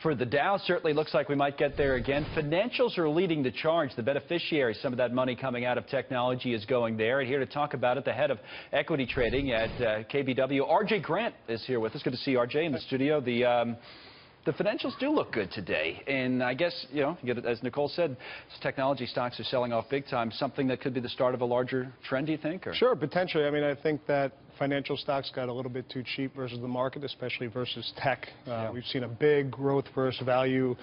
For the Dow, certainly looks like we might get there again. Financials are leading the charge. The beneficiary, some of that money coming out of technology is going there. And here to talk about it, the head of equity trading at KBW, R.J. Grant, is here with us. Good to see R.J. in the studio. The financials do look good today. And I guess, you know, as Nicole said, technology stocks are selling off big time. Something that could be the start of a larger trend, do you think? Or? Sure, potentially. I mean, I think that financial stocks got a little bit too cheap versus the market, especially versus tech. We've seen a big growth versus value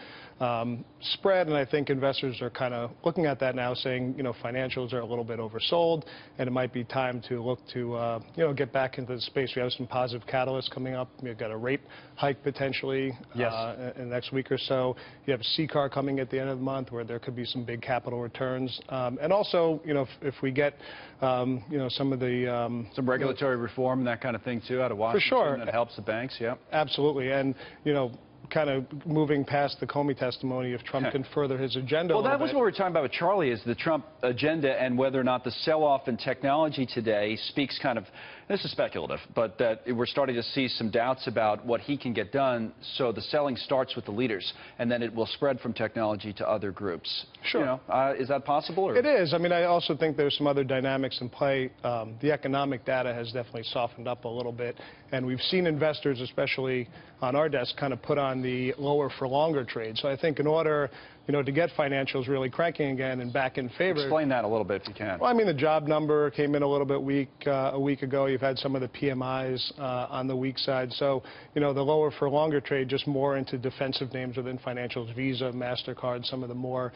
spread, and I think investors are kind of looking at that now, saying, you know, financials are a little bit oversold, and it might be time to look to, you know, get back into the space. We have some positive catalysts coming up. We've got a rate hike potentially in the next week or so. You have CCAR coming at the end of the month, where there could be some big capital returns, and also, you know, if we get, you know, some of the some regulatory reform, that kind of thing, too, out of Washington. For sure. That helps the banks, yeah. Absolutely. And, you know, kind of moving past the Comey testimony, if Trump can further his agenda. Well, that was what we were talking about with Charlie, is the Trump agenda and whether or not the sell-off in technology today speaks kind of, this is speculative, but that we're starting to see some doubts about what he can get done. So the selling starts with the leaders, and then it will spread from technology to other groups. Sure. You know, is that possible? Or? It is. I mean, I also think there's some other dynamics in play. The economic data has definitely softened up a little bit, and we've seen investors, especially on our desk, kind of put on the lower for longer trade. So I think in order, you know, to get financials really cranking again and back in favor. Explain that a little bit if you can. Well, I mean, the job number came in a little bit weak a week ago. You've had some of the PMIs on the weak side. So, you know, the lower for longer trade, just more into defensive names within financials, Visa, MasterCard, some of the more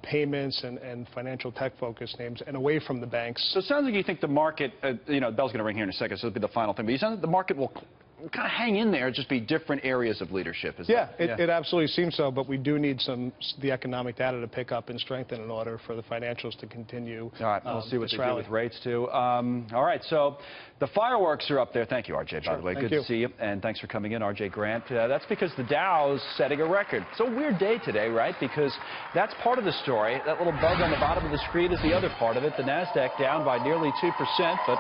payments and financial tech focused names, and away from the banks. So it sounds like you think the market, you know, Bell's going to ring here in a second, so it'll be the final thing. But you sound like the market will kind of hang in there, just be different areas of leadership. It absolutely seems so, but we do need the economic data to pick up and strengthen in order for the financials to continue. All right, we'll see what they do with rates, too. All right, so the fireworks are up there. Thank you, R.J., by the way. Good to see you, and thanks for coming in, R.J. Grant. That's because the Dow's setting a record. It's a weird day today, right? Because that's part of the story. That little bug on the bottom of the screen is the other part of it. The NASDAQ down by nearly 2%, but